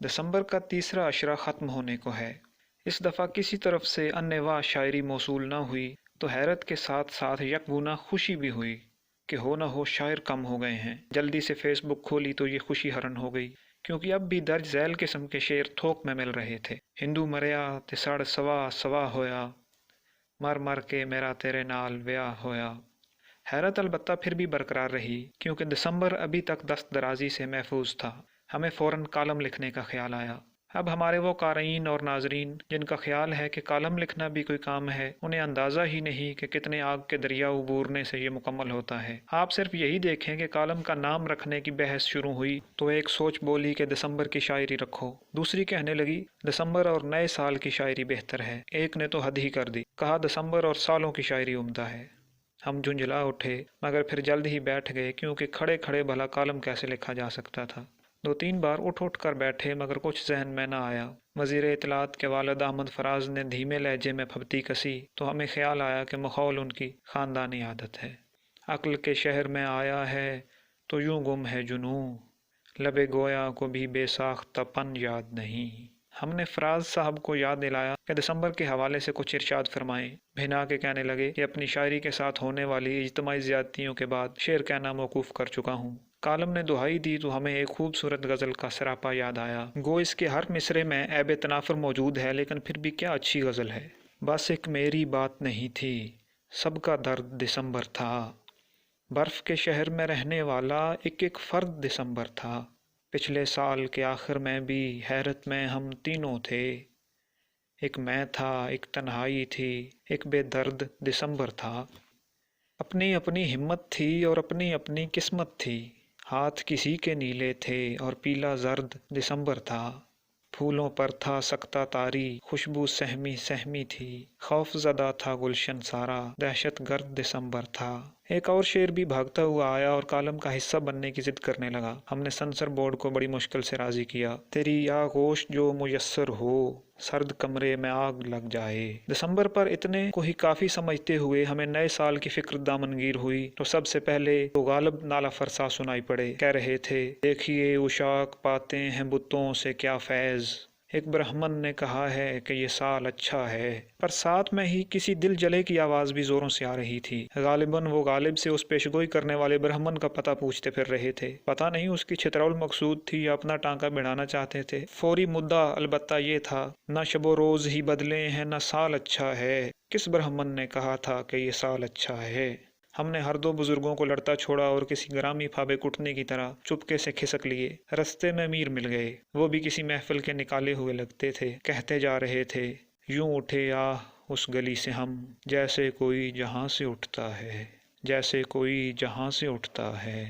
दिसंबर का तीसरा अशरा ख़त्म होने को है। इस दफ़ा किसी तरफ से अन्नेवा शायरी मौसूल न हुई तो हैरत के साथ साथ यकगुना खुशी भी हुई कि हो न हो शायर कम हो गए हैं। जल्दी से फेसबुक खोली तो ये खुशी हरन हो गई, क्योंकि अब भी दर्ज झैल किस्म के शेर थोक में मिल रहे थे। हिंदू मरिया ते सड़ सवा सवा होया, मर मर के मेरा तेरे नाल व्याह होया। हैरत अलबत्ता फिर भी बरकरार रही, क्योंकि दिसंबर अभी तक दस्त दराजी से महफूज था। हमें फ़ौरन कालम लिखने का ख्याल आया। अब हमारे वो क़ारीन और नाजरीन जिनका ख्याल है कि कालम लिखना भी कोई काम है, उन्हें अंदाज़ा ही नहीं कि कितने आग के दरिया उबूरने से ये मुकम्मल होता है। आप सिर्फ यही देखें कि कालम का नाम रखने की बहस शुरू हुई तो एक सोच बोली कि दिसंबर की शायरी रखो, दूसरी कहने लगी दिसंबर और नए साल की शायरी बेहतर है। एक ने तो हद ही कर दी, कहा दिसंबर और सालों की शायरी उम्दा है। हम झुंझला उठे, मगर फिर जल्द ही बैठ गए, क्योंकि खड़े खड़े भला कालम कैसे लिखा जा सकता था। दो तीन बार उठ कर बैठे, मगर कुछ जहन में न आया। वज़ीर इत्तलात के वालिद अहमद फराज ने धीमे लहजे में फबती कसी तो हमें ख्याल आया कि मखौल उनकी ख़ानदानी आदत है। अक्ल के शहर में आया है तो यूं गुम है जुनूं, लबे गोया को भी बेसाख्तापन याद नहीं। हमने फराज साहब को याद दिलाया कि दिसंबर के हवाले से कुछ इरशाद फरमाएं। भिना के कहने लगे कि अपनी शायरी के साथ होने वाली इज्तमाई ज़्यादतियों के बाद शेर कहना मौकूफ़ कर चुका हूँ। कालम ने दुहाई दी तो हमें एक खूबसूरत गज़ल का सरापा याद आया। गो इसके हर मिसरे में ऐब तनाफर मौजूद है, लेकिन फिर भी क्या अच्छी गज़ल है। बस एक मेरी बात नहीं थी, सबका दर्द दिसंबर था। बर्फ़ के शहर में रहने वाला एक एक फ़र्द दिसंबर था। पिछले साल के आखिर में भी हैरत में हम तीनों थे। एक मैं था, एक तन्हाई थी, एक बेदर्द दिसंबर था। अपनी अपनी हिम्मत थी और अपनी अपनी किस्मत थी। हाथ किसी के नीले थे और पीला जर्द दिसंबर था। फूलों पर था सकता तारी, खुशबू सहमी सहमी थी। खौफ ज़दा था गुलशन सारा, दहशत गर्द दिसंबर था। एक और शेर भी भागता हुआ आया और कालम का हिस्सा बनने की जिद करने लगा। हमने सेंसर बोर्ड को बड़ी मुश्किल से राज़ी किया। तेरी आगोश जो मुयस्सर हो, सर्द कमरे में आग लग जाए। दिसंबर पर इतने को ही काफ़ी समझते हुए हमें नए साल की फिक्र दामनगीर हुई तो सबसे पहले तो गालिब नाला फरसा सुनाई पड़े। कह रहे थे, देखिए उशाक पाते हैं बुतों से क्या फैज़। एक ब्राह्मण ने कहा है कि ये साल अच्छा है, पर साथ में ही किसी दिल जले की आवाज़ भी ज़ोरों से आ रही थी। गालिबन वो गालिब से उस पेशगोई करने वाले ब्राह्मण का पता पूछते फिर रहे थे। पता नहीं उसकी छितरौल मकसूद थी या अपना टांका भिड़ाना चाहते थे। फौरी मुद्दा अलबत्ता ये था, न शबो रोज़ ही बदले हैं न साल अच्छा है। किस ब्राह्मण ने कहा था कि ये साल अच्छा है। हमने हर दो बुजुर्गों को लड़ता छोड़ा और किसी ग्रामी फाबे कुटने की तरह चुपके से खिसक लिए। रास्ते में मीर मिल गए, वो भी किसी महफिल के निकाले हुए लगते थे। कहते जा रहे थे, यूं उठे आह उस गली से हम, जैसे कोई जहां से उठता है, जैसे कोई जहां से उठता है।